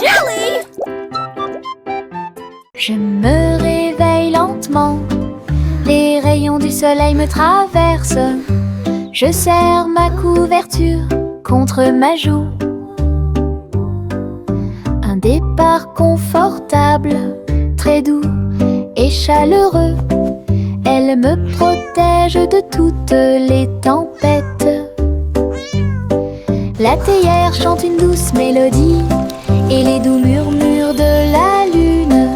jelly! Je me réveille lentement, les rayons du soleil me traversent. Je serre ma couverture contre ma joue. Un départ confortable, très doux et chaleureux. Elle me protège de toutes les tempêtes. La théière chante une douce mélodie et les doux murmures de la lune.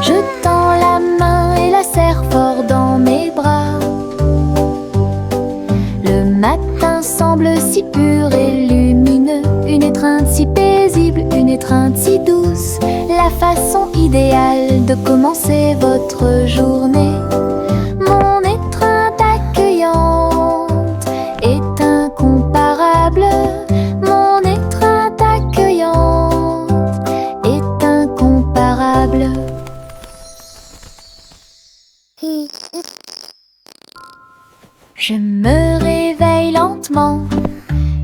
Je tends la main et la serre fort dans mes bras. Le matin semble si pur et lumineux, une étreinte si paisible, une étreinte si douce, la façon idéale de commencer votre journée. Mon étreinte accueillante est incomparable. Mon étreinte accueillante est incomparable. Je me réveille lentement,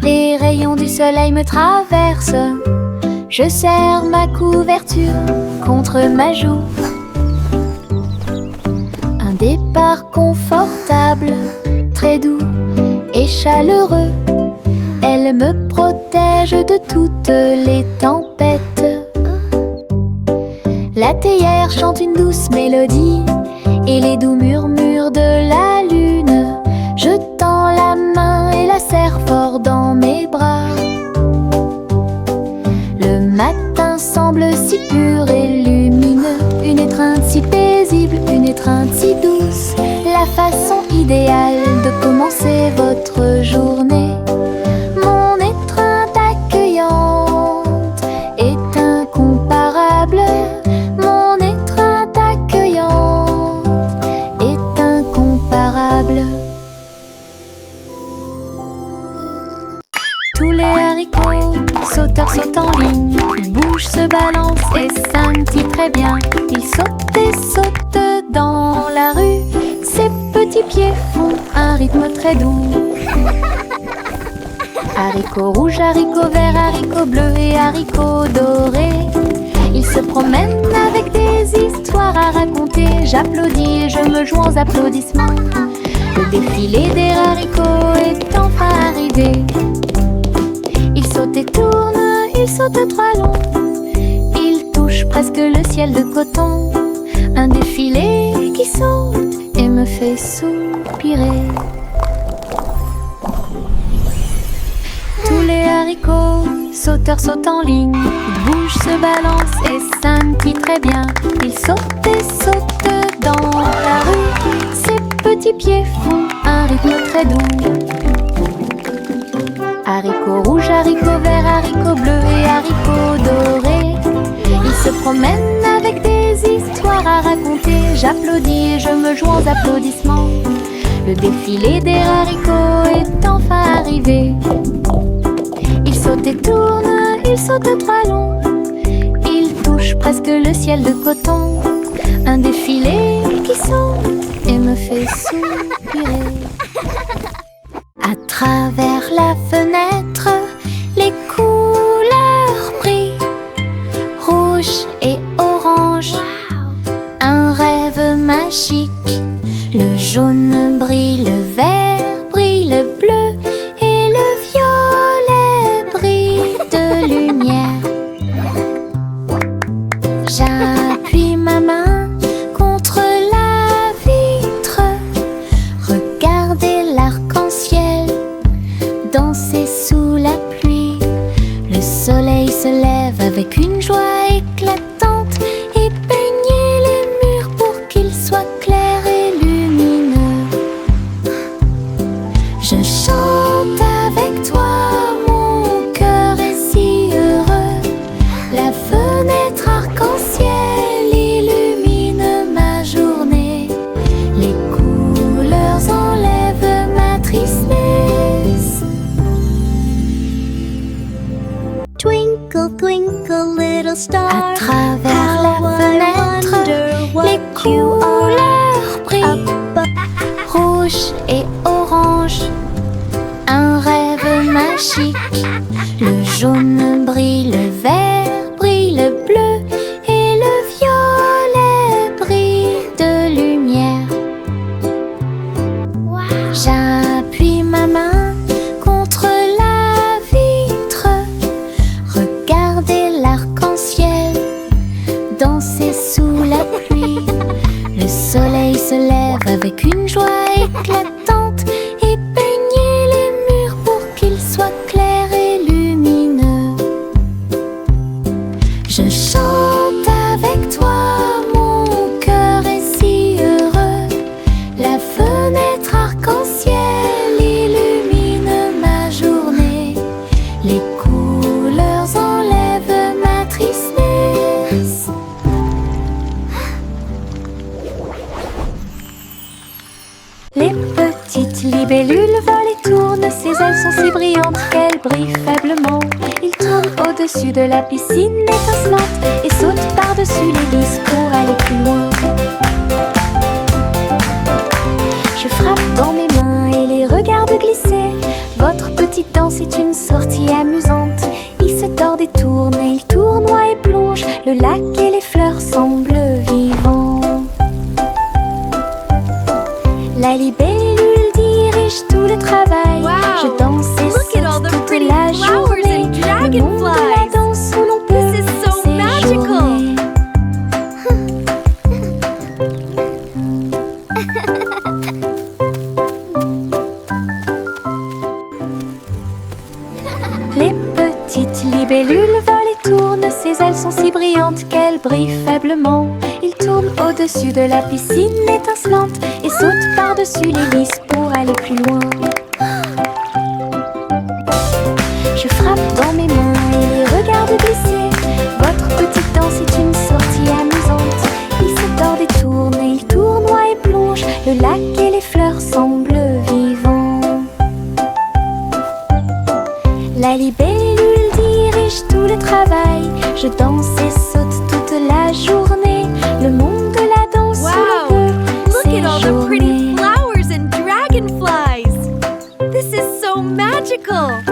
les rayons du soleil me traversent. Je serre ma couverture contre ma joue. Un départ confortable, très doux et chaleureux. Elle me protège de toutes les tempêtes. La théière chante une douce mélodie et les doux murmures de la lune. Je tends la main et la serre fort dans mes bras. Le matin semble si pur et lumineux, une étreinte si paisible, une étreinte si douce, la façon idéale de commencer votre journée. Mon étreinte accueillante est incomparable. Mon étreinte accueillante est incomparable. Tous les haricots sauteurs sautent en ligne, ils bougent, se balancent et scintillent très bien. Ils sautent et sautent dans la rue, ses petits pieds font un rythme très doux. Haricots rouges, haricots verts, haricots bleus et haricots dorés. Ils se promènent avec des histoires à raconter. J'applaudis et je me joins aux applaudissements. Le défilé des haricots est enfin arrivé. Ils sautent et tournent, ils sautent trois longs. Ils touchent presque le ciel de coton. Un défilé qui saute et me fait soupirer. Tous les haricots sauteurs sautent en ligne. Ils bougent, se balancent et scintillent très bien. Ils sautent et sautent dans la rue. Ses petits pieds font un rythme très doux. Haricots rouges, haricots verts, haricots bleus et haricots dorés. Ils se promènent avec des histoires à raconter. J'applaudis et je me joins aux applaudissements. Le défilé des haricots est enfin arrivé. Ils sautent et tournent, ils sautent trois longs. Ils touchent presque le ciel de coton. Un défilé qui saute et me fait soupirer. À travers la fenêtre, les couleurs brillent, rouge et orange, un rêve magique. Le jaune brille, le vert brille, le bleu et le violet brillent de lumière. J'appuie ma main contre la vitre, regardez l'arc-en-ciel danser sous la pluie. Le soleil se lève avec une joie éclatante et peigner les murs pour qu'ils soient clairs et lumineux. Je chante avec toi, mon cœur est si heureux. La fenêtre arc-en-ciel illumine ma journée. Les couleurs enlèvent ma tristesse. Twinkle, twinkle, little star. À travers la how I fenêtre, wonder what les couleurs brillent, rouge et orange, un rêve magique. Le jaune brille, le vert brille, le libellule vole et tourne, ses ailes sont si brillantes qu'elles brillent faiblement. Il tourne au-dessus de la piscine étincelante et saute par-dessus l'hélice pour aller plus loin. Je frappe dans mes mains et les regarde glisser. Votre petite danse est une sortie amusante. Il se tord et tourne, et il tournoie et plonge. Le lac et les fleurs semblent vivants. La libellule dirige tout le travail. Wow! Je danse et Look at all saute the toute pretty la flowers journée. and Le monde de dragonflies. la danse où l'on peut This is so séjourner. magical. Les petites libellules volent et tournent, ses ailes sont si brillantes qu'elles brillent faiblement. Il tourne au-dessus de la piscine étincelante et saute par-dessus l'hélice pour aller plus loin. Je frappe dans mes mains et les regarde glisser. Votre petite danse est une sortie amusante. Il se tord et tourne, et il tournoie et plonge. Le lac et les fleurs semblent vivants. La libellule dirige tout le travail. Je danse et saute toute la journée. Le monde de la danse où Wow! l'on peut Look at all the pretty séjourner. flowers and dragonflies. This is so magical.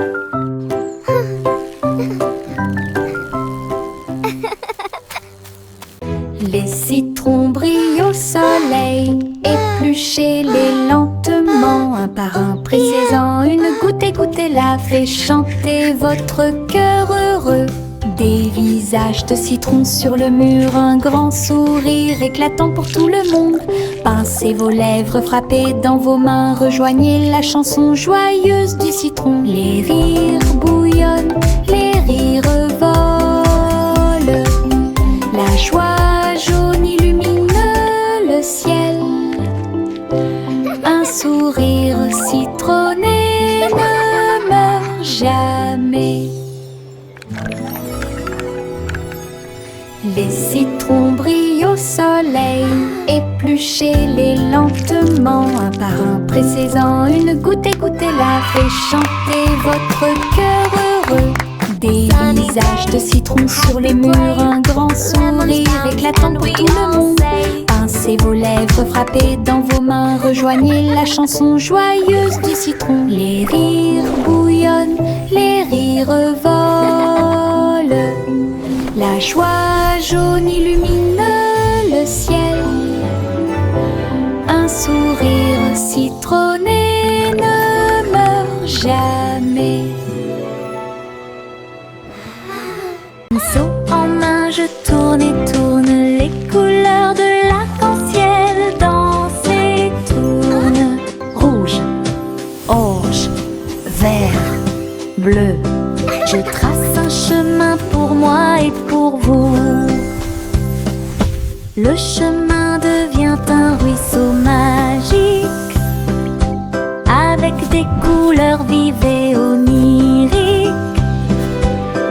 Les citrons brillent au soleil, épluchez-les lentement, un par un, pressez-en une goutte et goûtez-la, fait chanter votre cœur heureux. Des visages de citrons sur le mur, un grand sourire éclatant pour tout le monde. Pincez vos lèvres, frappez dans vos mains, rejoignez la chanson joyeuse du citron. Les rires bouillonnent, les rires volent, la joie jaune illumine le ciel. Un sourire citronné ne meurt jamais. Les citrons brillent au soleil, épluchez-les lentement, un par un, pressez-en une goutte et goûtez-la, fait chanter votre cœur heureux. Des visages de citrons sur les murs, un grand sourire éclatant pour tout le monde. Pincez vos lèvres, frappez dans vos mains, rejoignez la chanson joyeuse du citron. Les rires bouillonnent, les rires volent, la joie jaune illumine le ciel. Un sourire citronné ne meurt jamais. Pinceau en main, je tourne et tourne, les couleurs de l'arc-en-ciel dansent et tournent. Rouge, orange, vert, bleu. Je trace un chemin pour moi et pour vous. Le chemin devient un ruisseau magique, avec des couleurs vives et oniriques.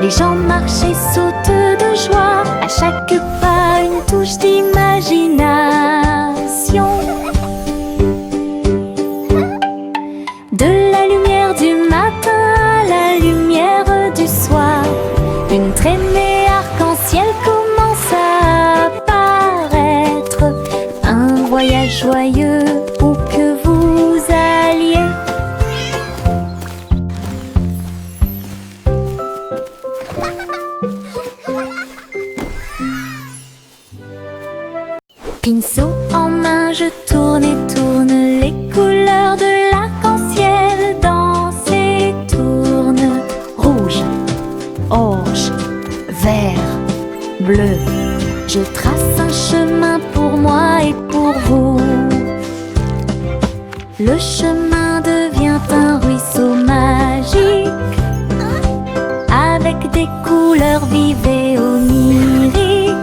Les gens marchent et sautent de joie, à chaque pas une touche d'imagination. De la lumière du matin à la lumière du soir, une traînée arc-en-ciel commence à apparaître. Un voyage joyeux où que vous alliez. Pinceau en main, je tourne et tourne, les couleurs de l'arc-en-ciel dansent et tournent. Rouge, orange, vert, bleu. Je trace un chemin pour moi et pour vous. Le chemin devient un ruisseau magique, avec des couleurs vives et oniriques.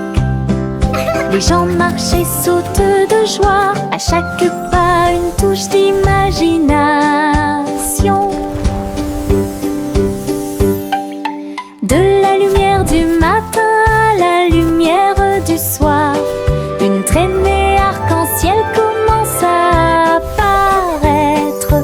Les gens marchent et sautent de joie, à chaque pas une touche d'imagination. De la lumière du matin à la lumière du soir, une traînée arc-en-ciel commence à apparaître.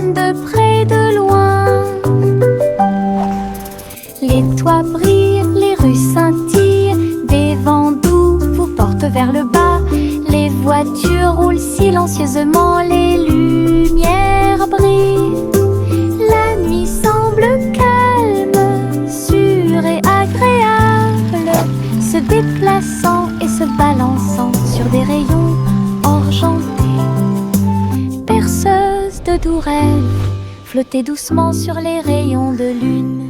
résonnent de près de loin. Les toits brillent, les rues scintillent, des vents doux vous portent vers le bas. Les voitures roulent silencieusement, les lumières brillent. La nuit semble calme, sûre et agréable, se déplaçant et se balançant sur des rayons argentés. Berceuse de doux rêves, flottez doucement sur les rayons de lune.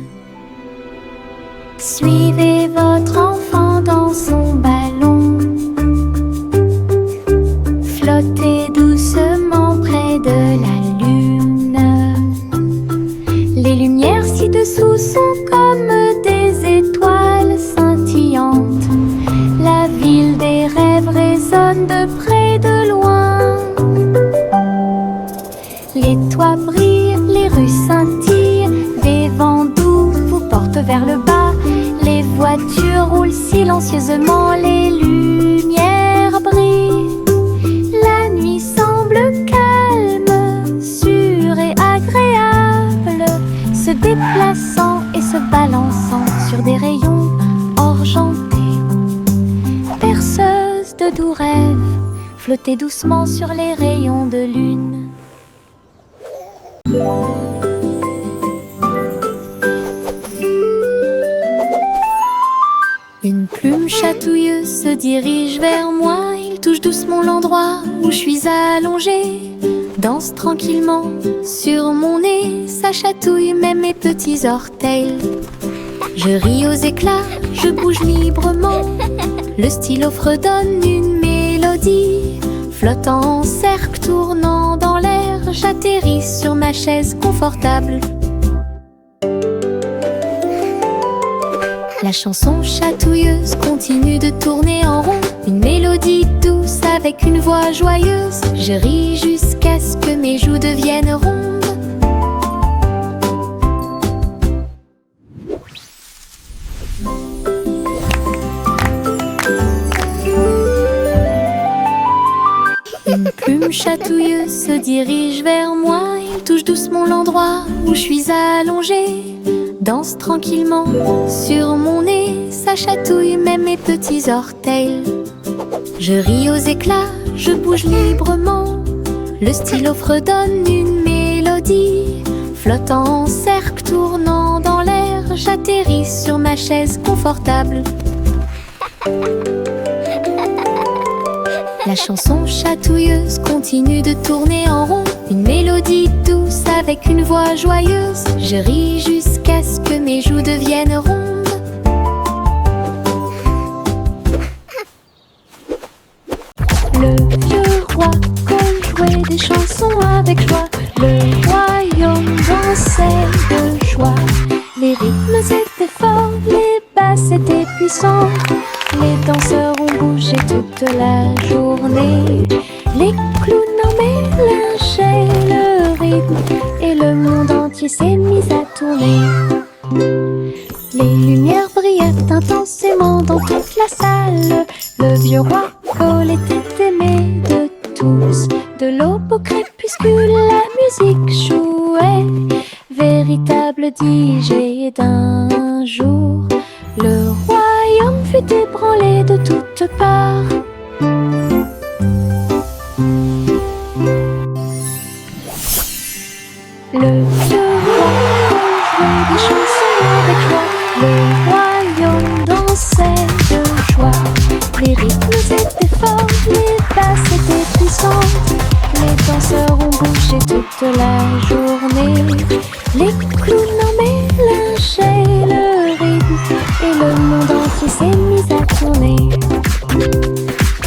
Suivez votre enfant dans son ballon. Flottez doucement près de la lune. Les lumières ci-dessous sont comme des étoiles scintillantes. La ville des rêves résonne de près de loin. Les toits brillent, les rues scintillent, des vents doux vous portent vers le bas. Les voitures roulent silencieusement, les lumières brillent. La nuit semble calme, sûre et agréable, se déplaçant et se balançant sur des rayons argentés. Berceuse de doux rêves, flottez doucement sur les rayons de lune. Une plume chatouilleuse se dirige vers moi. Il touche doucement l'endroit où je suis allongée. Danse tranquillement sur mon nez. Ça chatouille même mes petits orteils. Je ris aux éclats, je bouge librement. Le stylo fredonne une mélodie. Flottant en cercle, tournant dans l'air, j'atterris sur ma chaise confortable. La chanson chatouilleuse continue de tourner en rond. Une mélodie douce avec une voix joyeuse. Je ris jusqu'à ce que mes joues deviennent rondes. Une plume chatouilleuse se dirige vers moi. Il touche doucement l'endroit où je suis allongée. Danse tranquillement sur mon nez. Ça chatouille même mes petits orteils. Je ris aux éclats, je bouge librement. Le stylo fredonne une mélodie. Flottant en cercle, tournant dans l'air, j'atterris sur ma chaise confortable. La chanson chatouilleuse continue de tourner en rond. Une mélodie douce avec une voix joyeuse. Je ris jusqu'à ce que mes joues deviennent rondes. Le vieux roi jouait des chansons avec joie. Le royaume dansait de joie. Les rythmes étaient forts, les basses étaient puissants. Les danseurs ont bougé toute la journée. Les clowns en mélangeaient le rythme et le monde entier s'est mis à tourner. Les lumières brillaient intensément dans toute la salle. Le vieux roi Cole était aimé de tous. De l'aube au crépuscule, la musique jouait. Véritable DJ d'un jour. Le royaume fut ébranlé de toutes parts. Le vieux roi jouait des chansons avec joie. Le royaume dansait de joie. Les rythmes étaient forts, les basses étaient puissantes. Les danseurs ont bougé toute la journée. Les clowns en mélangeaient le rythme et le monde entier s'est mis à tourner.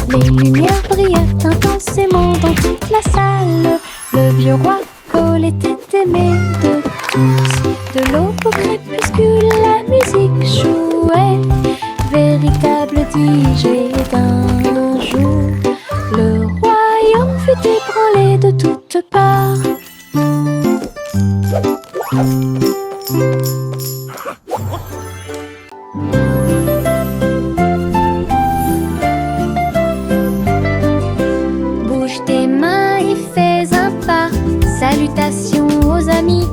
Les lumières brillaient intensément dans toute la salle. Le vieux roi Cole était aimé de tous. De l'aube au crépuscule, la musique jouait. Véritable DJ d'un jour. Le royaume fut ébranlé de toutes parts. Bouge tes mains et fais un pas. Salutations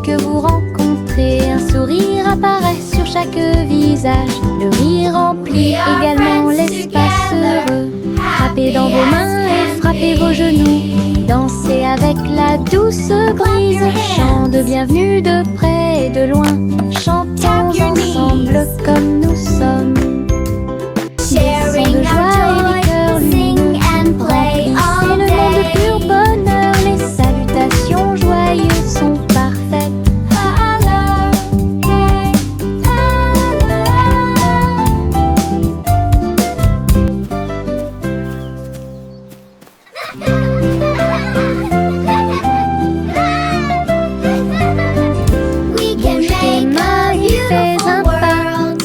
que vous rencontrez, un sourire apparaît sur chaque visage. Le rire remplit également l'espace heureux. Frappez dans vos mains et frappez vos genoux. Dansez avec la douce brise. Chant de bienvenue de près et de loin. Chantons ensemble comme nous sommes. Des sons de joie et des cœurs lumineux. C'est le monde de pur bonheur. Les salutations joyeuses sont parfaites.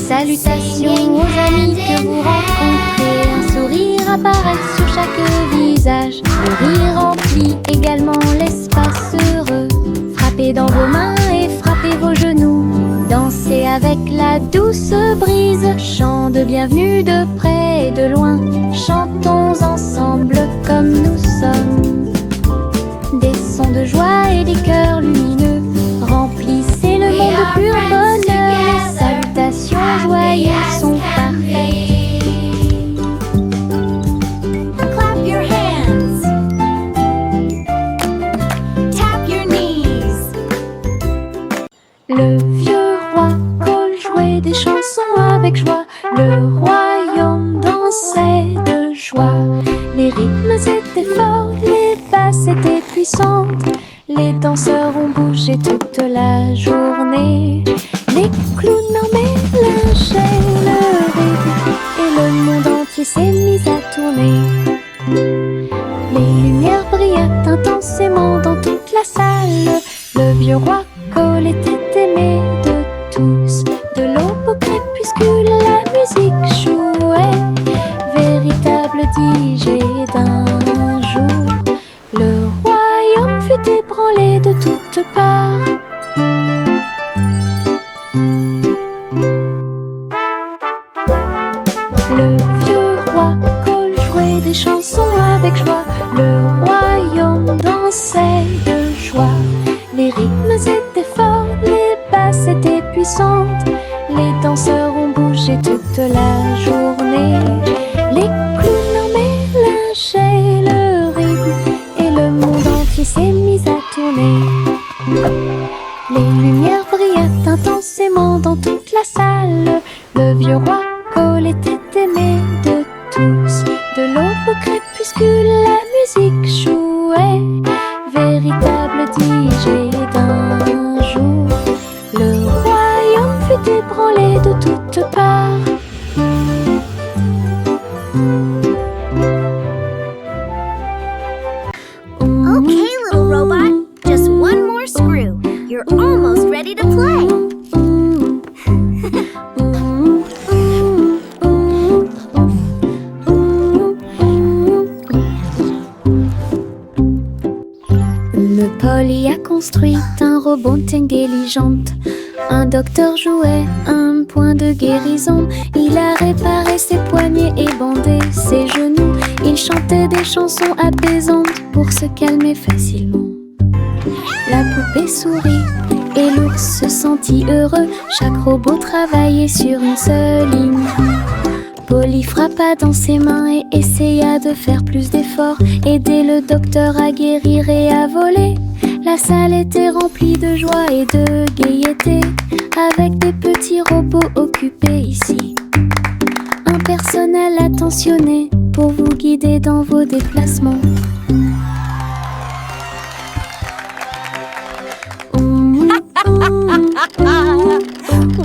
Salutations aux amis que vous rencontrez. Un sourire apparaît sur chaque visage. Le rire remplit également l'espace heureux. Frappez dans vos mains et frappez vos genoux. Dansez avec la douce brise. Chant de bienvenue de près et de loin. Chantons ensemble comme nous sommes. Des sons de joie et des cœurs lumineux. Remplissez le monde de pur bonheur. Les salutations joyeuses sont parfaites. Clap your hands. Tap your knees. Le vieux roi Cole jouait des chansons avec joie. Le royaume dansait de joie. Les rythmes étaient forts, les basses étaient puissantes. Les danseurs ont bougé toute la journée. Les clowns en mélangeaient le rythme et le monde entier s'est mis à tourner. Les lumières brillaient intensément dans toute la salle. Le vieux roi Cole était aimé de tous. De l'aube au crépuscule, la musique jouait. Véritable DJ d'un jour. Le royaume fut ébranlé de toutes parts. Le vieux roi Cole jouait des chansons avec joie. Le royaume dansait de joie. Les rythmes étaient forts, les basses étaient puissantes. Les danseurs ont bougé toute la journée. Les clowns en mélangeaient le rythme et le monde entier s'est mis à tourner. Les lumières brillaient intensément dans toute la salle. Le vieux roi Cole était aimé de tous. De l'aube au crépuscule, la musique jouait. Véritable DJ d'un jour. Le royaume fut ébranlé de toutes parts. Okay, little robot, just one more screw. You're almost ready to play. Polly a construit un robot intelligente. Un docteur jouait un point de guérison. Il a réparé ses poignets et bandé ses genoux. Il chantait des chansons apaisantes pour se calmer facilement. La poupée sourit et l'ours se sentit heureux. Chaque robot travaillait sur une seule ligne. Polly frappa dans ses mains et essaya de faire plus d'efforts. Aider le docteur à guérir et à voler. La salle était remplie de joie et de gaieté, avec des petits robots occupés ici. Un personnel attentionné pour vous guider dans vos déplacements.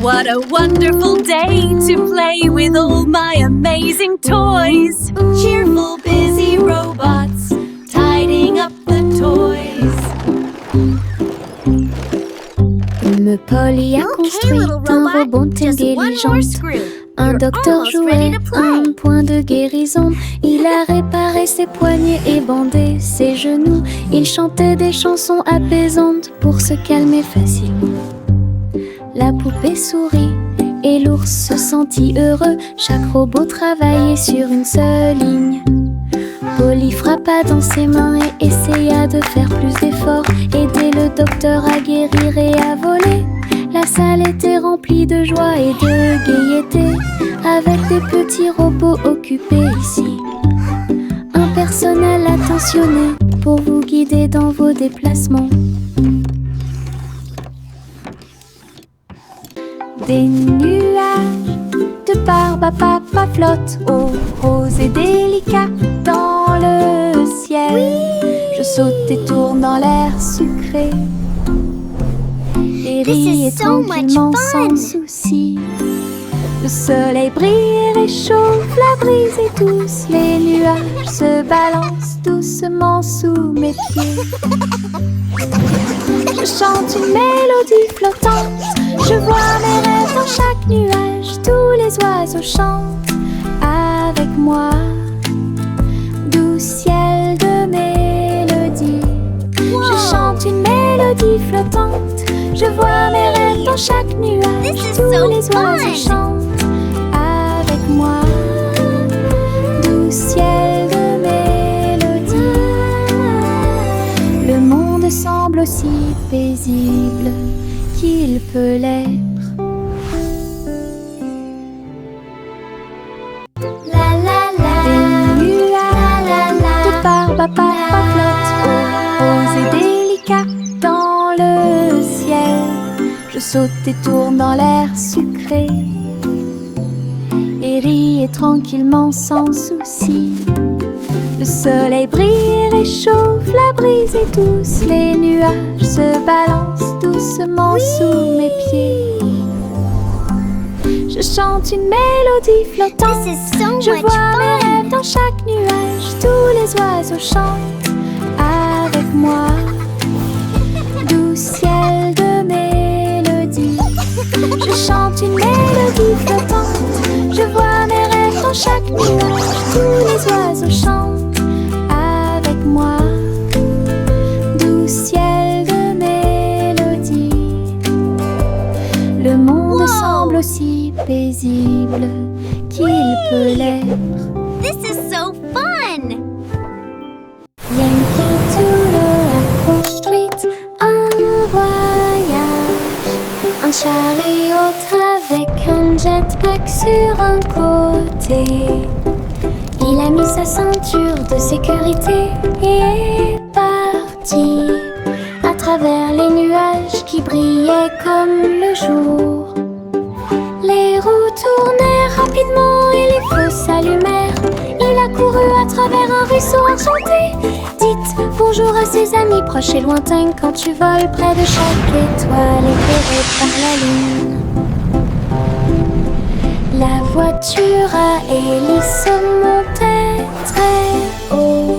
What a wonderful day to play with all my amazing toys. Cheerful, busy robots tidying up the toys. Polly a construit little un robot, robot just one more intelligente. screw. Un You're docteur almost ready jouait to play. un point de guérison. Il a réparé ses poignets et bandé ses genoux. Il chantait des chansons apaisantes pour se calmer facilement. La poupée sourit et l'ours se sentit heureux. Chaque robot travaillait sur une seule ligne. Polly frappa dans ses mains et essaya de faire plus d'efforts. Aider le docteur à guérir et à voler. La salle était remplie de joie et de gaieté, avec des petits robots occupés ici. Un personnel attentionné pour vous guider dans vos déplacements. Des nuages de barbe à papa flottent, oh, rose et délicat dans le ciel. Je saute et tourne dans l'air sucré et ris et tranquillement sans souci. Le soleil brille et réchauffe, la brise est douce. Les nuages se balancent doucement sous mes pieds. Je chante une mélodie flottante. Je vois mes rêves dans chaque nuage. Tous les oiseaux chantent avec moi. Doux ciel de mélodie. Je chante une mélodie flottante. Je vois mes rêves dans chaque nuage. Tous les oiseaux chantent avec moi. Doux ciel de mélodie. Le monde semble aussi paisible qu'il peut l'être. La la la. Des nuages de barbe à papa flottent, rose et délicat dans le ciel. Je saute et tourne dans l'air sucré et ris et tranquillement sans souci. Le soleil brille et réchauffe, la brise est douce. Les nuages se balancent doucement sous mes pieds. Je chante une mélodie flottante. This is so Je much vois mes fun. rêves dans chaque nuage. Tous les oiseaux chantent avec moi. Doux ciel de mélodie. Je chante une mélodie flottante. Je vois mes rêves dans chaque nuage. Tous les oiseaux chantent avec moi. Doux ciel de mélodie. Le monde semble aussi paisible qu'il peut l'être. This is so fun. Yankee Doodle a construit un voyage, un chariot avec un jetpack sur un côté. Il a mis sa ceinture de sécurité et est parti à travers les nuages qui brillaient comme le jour. Les roues tournaient rapidement et les feux s'allumèrent. Il a couru à travers un ruisseau enchanté. Dites bonjour à ses amis proches et lointains quand tu voles près de chaque étoile éclairée par la lune. La voiture à hélice montait très haut.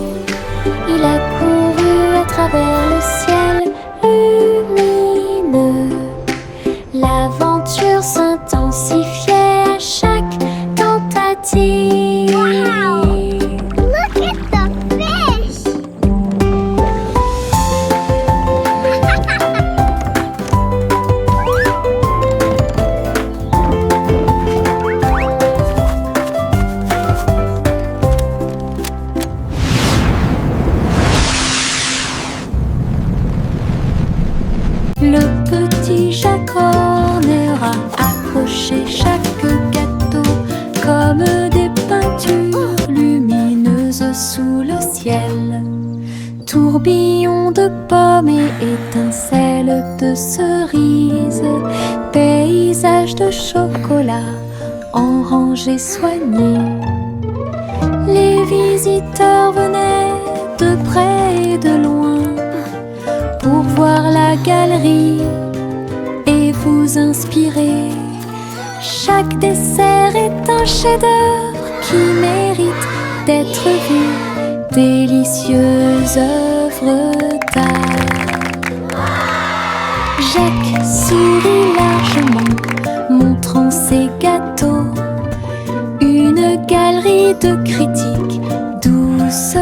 Il a couru à travers le ciel lumineux. L'aventure s'intensifiait à chaque tentative. Wow! Look at the fish. Le petit Jacques Horner a accroché chaque gâteau comme des peintures lumineuses sous le ciel. Tourbillon de pommes et étincelles de cerises, paysage de chocolat en rangées soignées. Les visiteurs venaient de près et de loin pour voir la galerie et vous inspirer. Chaque dessert est un chef-d'œuvre qui mérite d'être vu. Délicieuse œuvre d'art. Jacques sourit largement, montrant ses gâteaux. Une galerie de critiques douce.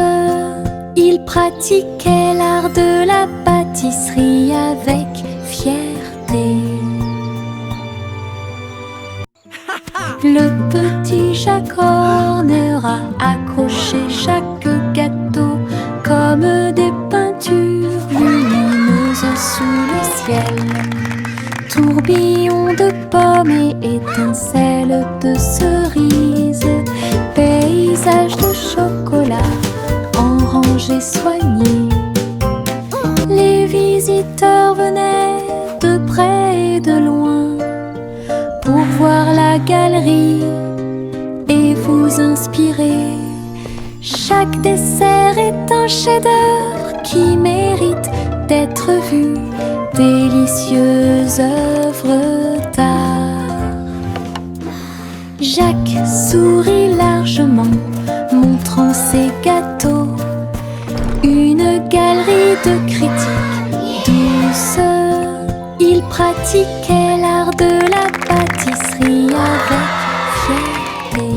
Il pratiquait l'art de la pâtisserie avec fierté. Le petit Jacques Horner a accroché chaque gâteau Tourbillon de pommes et étincelles de cerises, paysage de chocolat en rangées soignées. Les visiteurs venaient de près et de loin pour voir la galerie et vous inspirer. Chaque dessert est un chef-d'œuvre qui mérite d'être vu, délicieuse œuvre d'art. Jacques sourit largement, montrant ses gâteaux. Une galerie de critiques douce, il pratiquait l'art de la pâtisserie avec fierté.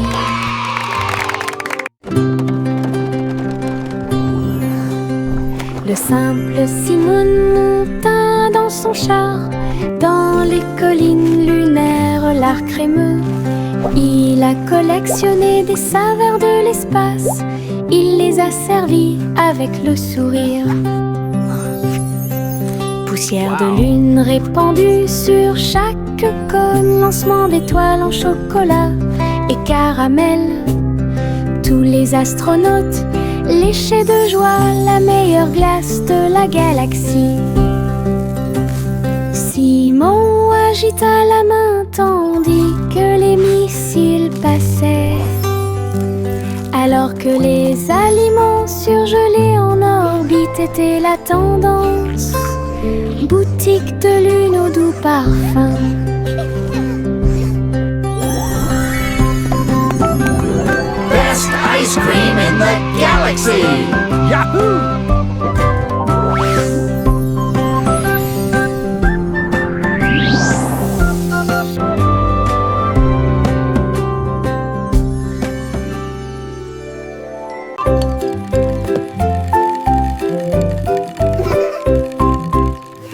Le simple Simon monta dans son char, dans les collines lunaires, l'art crémeux. Il a collectionné des saveurs de l'espace, il les a servis avec le sourire. Poussière de lune répandue sur chaque cône, lancement d'étoiles en chocolat et caramel. Tous les astronautes léchaient de joie la meilleure glace de la galaxie. Simon agita la main tandis que les missiles passaient, alors que les aliments surgelés en orbite étaient la tendance. Boutique de lune au doux parfum. Best ice cream in the galaxy! Yahoo!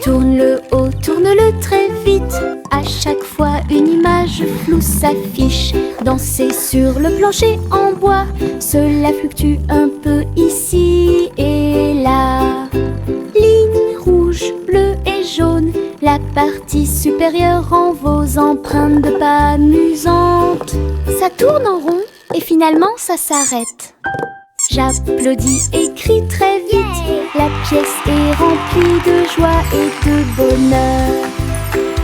Tourne-le haut, tourne-le très vite. À chaque fois une image floue s'affiche. Danser sur le plancher en bois, cela fluctue un peu ici et là. Ligne rouge, bleue et jaune, la partie supérieure rend vos empreintes de pas amusantes. Ça tourne en rond et finalement ça s'arrête. J'applaudis et crie très vite. La pièce est remplie de joie et de bonheur.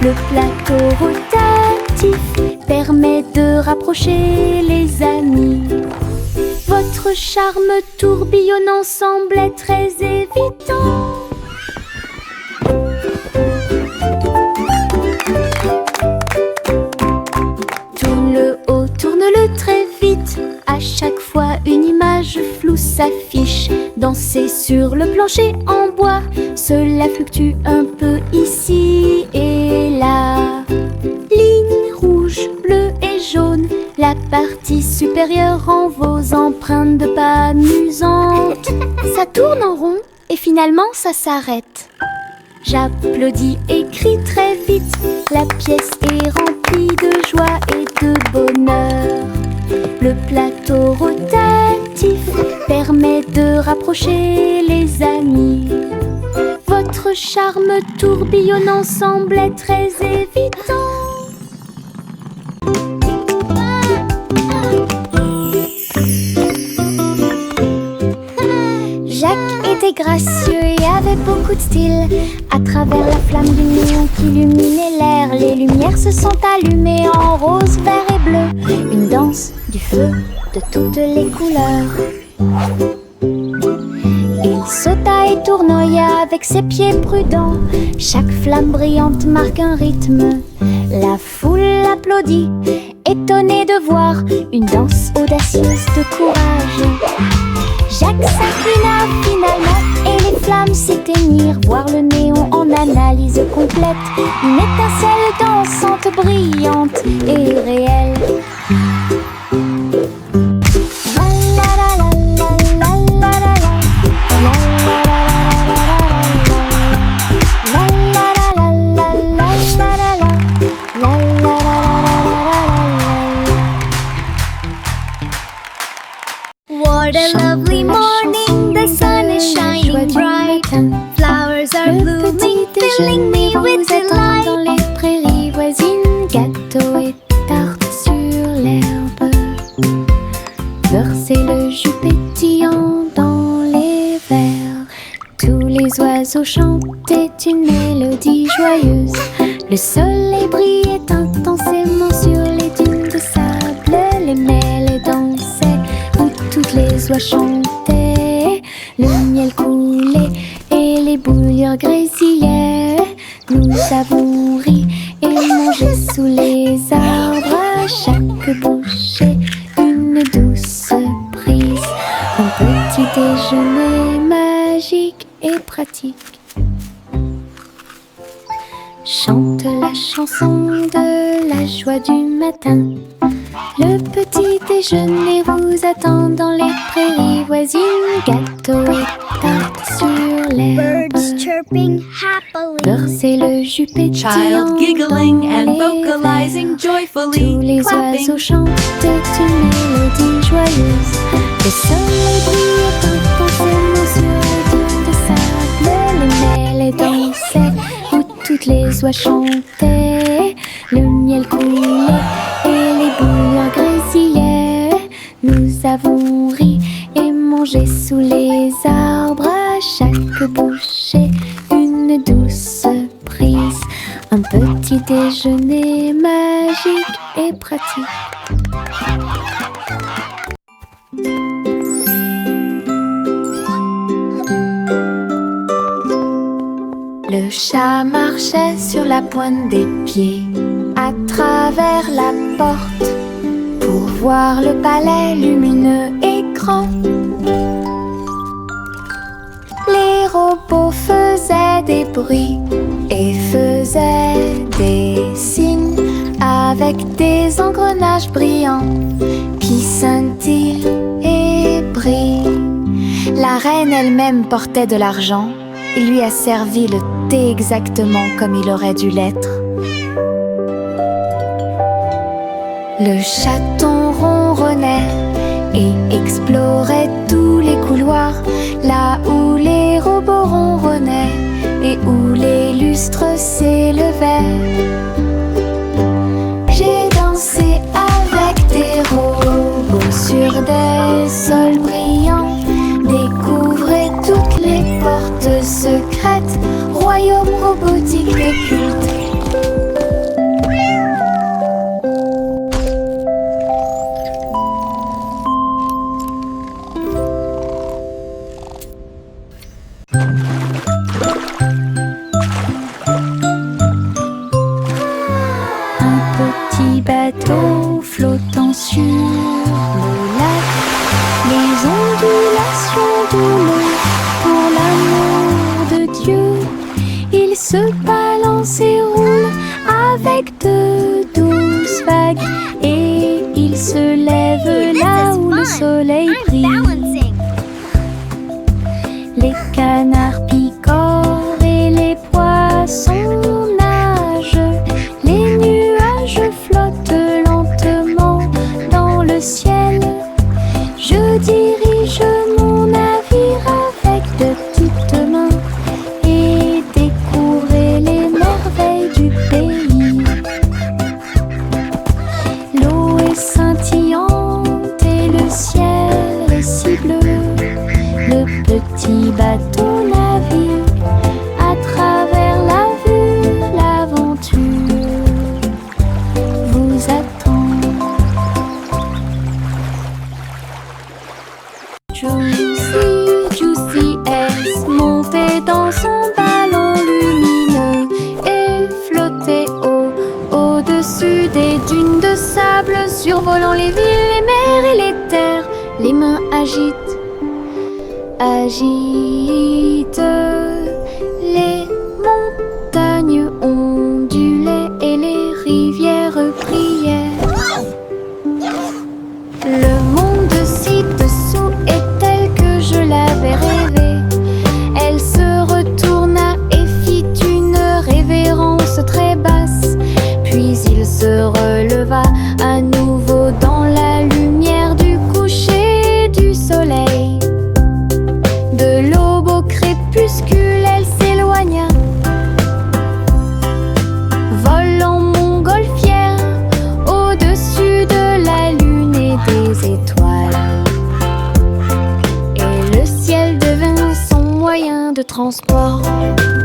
Le plateau rotatif permet de rapprocher les amis. Votre charme tourbillonnant semblait très évident. Tourne-le haut, tourne-le très vite. À chaque fois une image floue s'affiche. Danser sur le plancher en bois, cela fluctue un peu ici et là. Ligne rouge, bleue et jaune, la partie supérieure rend vos empreintes de pas amusantes. Ça tourne en rond et finalement ça s'arrête. J'applaudis et crie très vite. La pièce est remplie de joie et de bonheur. Le plateau rotatif permet de rapprocher les amis. Votre charme tourbillonnant semblait très évident. Jacques était gracieux et avait beaucoup de style. À travers la flamme du néon qui illuminait l'air, les lumières se sont allumées en rose, vert et bleu. Une danse du feu de toutes les couleurs. Il sauta et tournoya avec ses pieds prudents. Chaque flamme brillante marque un rythme. La foule applaudit, étonnée de voir une danse audacieuse de courage. Jacques s'inclina finalement et les flammes s'éteignirent. Voir le néon en analyse complète. Une étincelle dansante, brillante et réelle. What a lovely morning, the sun is shining bright. Flowers are blooming, filling me with vous attend dans les prairies voisines. Gâteaux et tartes sur l'herbe. Versez le jus pétillant dans les verres. Tous les oiseaux chantaient une mélodie joyeuse. Le soleil brillait intensément sur les dunes de sable. Les mêlées dansaient où toutes les oies chantaient. Le miel coulait et les bouilloires grésillaient. Nous avons ri et mangé sous les arbres. À chaque bouchée, une douce prise. Un petit déjeuner magique et pratique. Chante la chanson de la joie du matin. Le petit déjeuner vous attend dans les prairies voisines. Gâteaux et tartes sur l'herbe. Birds chirping happily. Versez le jus pétillant Child giggling dans and les vocalizing verres. joyfully, Tous les clapping. oiseaux chantaient une mélodie joyeuse. Le soleil brillait intensément sur les dunes de sable. Les mêlées dansaient où toutes les oies chantaient. Le miel coulait et les bouilloires grésillaient. Nous avons ri et mangé sous les arbres. À chaque bouchée, une douce prise. Un petit déjeuner magique et pratique. Le chat marchait sur la pointe des pieds à travers la porte pour voir le palais lumineux et grand. Les robots faisaient des bruits et faisaient des signes avec des engrenages brillants qui scintillent et brillent. La reine elle-même portait de l'argent. Il lui a servi le thé exactement comme il aurait dû l'être. Le chaton ronronnait et explorait tous les couloirs, là où les robots ronronnaient et où les lustres s'élevaient. J'ai dansé avec des robots sur des sols brillants. Découvrez toutes les portes secrètes, royaume robotique occulte. Un petit bateau flottant sur le lac. Les ondulations de l'eau, pour l'amour de Dieu, il se balance et roule avec de douces vagues. Et il se lève là où le soleil I'm brille. balancing. Les canards picorent et les poissons nagent. Les nuages flottent lentement dans le ciel. Je dirige mon navire avec de petites mains et découvrez les merveilles du pays. L'eau est scintillante et le ciel est si bleu. Le petit bateau navigue à travers la vue. L'aventure vous attend. Juicy S montait dans son ballon lumineux et flottait au-dessus des dunes de sable, survolant les villes, les mers et les terres. Les mains agitent les montagnes ondulaient et les rivières priaient. Le monde ci-dessous est tel que je l'avais rêvé. Elle se retourna et fit une révérence très basse. Puis il se releva à nouveau dans la lumière du coucher du soleil. De l'aube au crépuscule, transport.